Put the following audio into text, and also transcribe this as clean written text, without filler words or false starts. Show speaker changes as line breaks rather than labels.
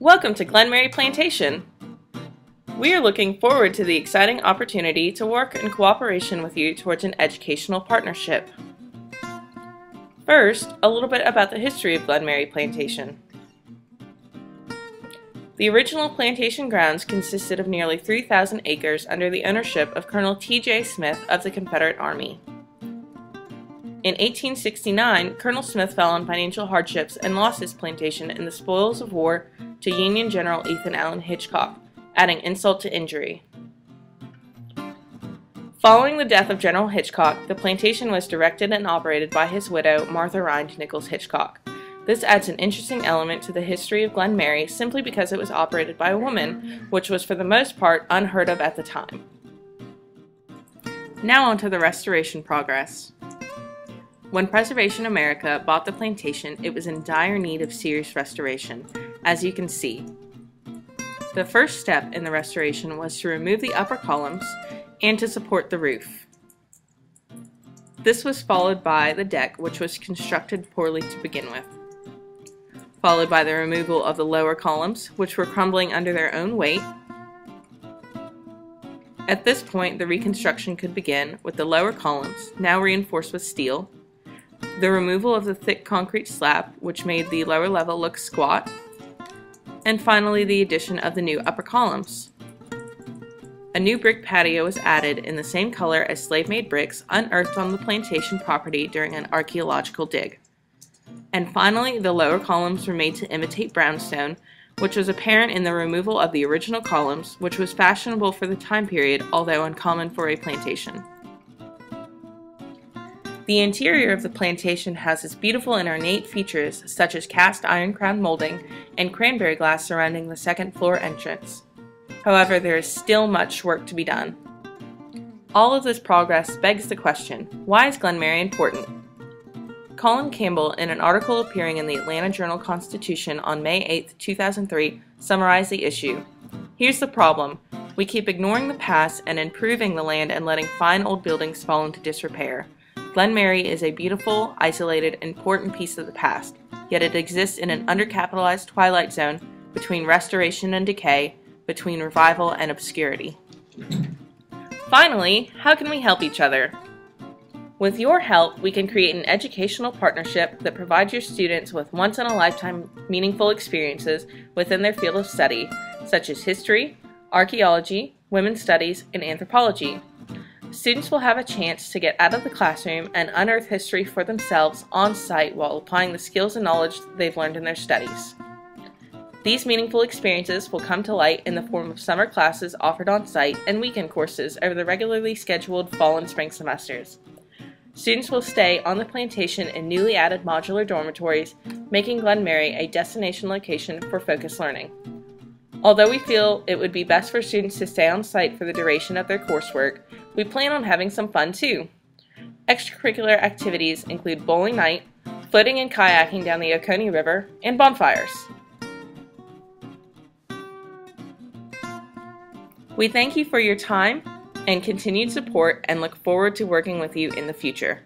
Welcome to Glen Plantation. We are looking forward to the exciting opportunity to work in cooperation with you towards an educational partnership. First, a little bit about the history of Glen Plantation. The original plantation grounds consisted of nearly 3,000 acres under the ownership of Colonel T.J. Smith of the Confederate Army. In 1869, Colonel Smith fell on financial hardships and lost his plantation in the spoils of war to Union General Ethan Allen Hitchcock, adding insult to injury. Following the death of General Hitchcock, the plantation was directed and operated by his widow, Martha Rind Nichols Hitchcock. This adds an interesting element to the history of Glen Mary simply because it was operated by a woman, which was for the most part unheard of at the time. Now on to the restoration progress. When Preservation America bought the plantation, it was in dire need of serious restoration, as you can see. The first step in the restoration was to remove the upper columns and to support the roof. This was followed by the deck, which was constructed poorly to begin with, followed by the removal of the lower columns, which were crumbling under their own weight. At this point, the reconstruction could begin with the lower columns, now reinforced with steel, the removal of the thick concrete slab, which made the lower level look squat, and finally the addition of the new upper columns. A new brick patio was added in the same color as slave-made bricks unearthed on the plantation property during an archaeological dig. And finally, the lower columns were made to imitate brownstone, which was apparent in the removal of the original columns, which was fashionable for the time period, although uncommon for a plantation. The interior of the plantation houses beautiful and ornate features such as cast iron crown molding and cranberry glass surrounding the second floor entrance. However, there is still much work to be done. All of this progress begs the question, why is Glen Mary important? Colin Campbell, in an article appearing in the Atlanta Journal-Constitution on May 8, 2003, summarized the issue. Here's the problem. We keep ignoring the past and improving the land and letting fine old buildings fall into disrepair. Glen Mary is a beautiful, isolated, important piece of the past, yet it exists in an undercapitalized twilight zone between restoration and decay, between revival and obscurity. Finally, how can we help each other? With your help, we can create an educational partnership that provides your students with once-in-a-lifetime meaningful experiences within their field of study, such as history, archaeology, women's studies, and anthropology. Students will have a chance to get out of the classroom and unearth history for themselves on site while applying the skills and knowledge they've learned in their studies. These meaningful experiences will come to light in the form of summer classes offered on site and weekend courses over the regularly scheduled fall and spring semesters. Students will stay on the plantation in newly added modular dormitories, making Glen Mary a destination location for focused learning. Although we feel it would be best for students to stay on site for the duration of their coursework, we plan on having some fun too. Extracurricular activities include bowling night, floating and kayaking down the Oconee River, and bonfires. We thank you for your time and continued support and look forward to working with you in the future.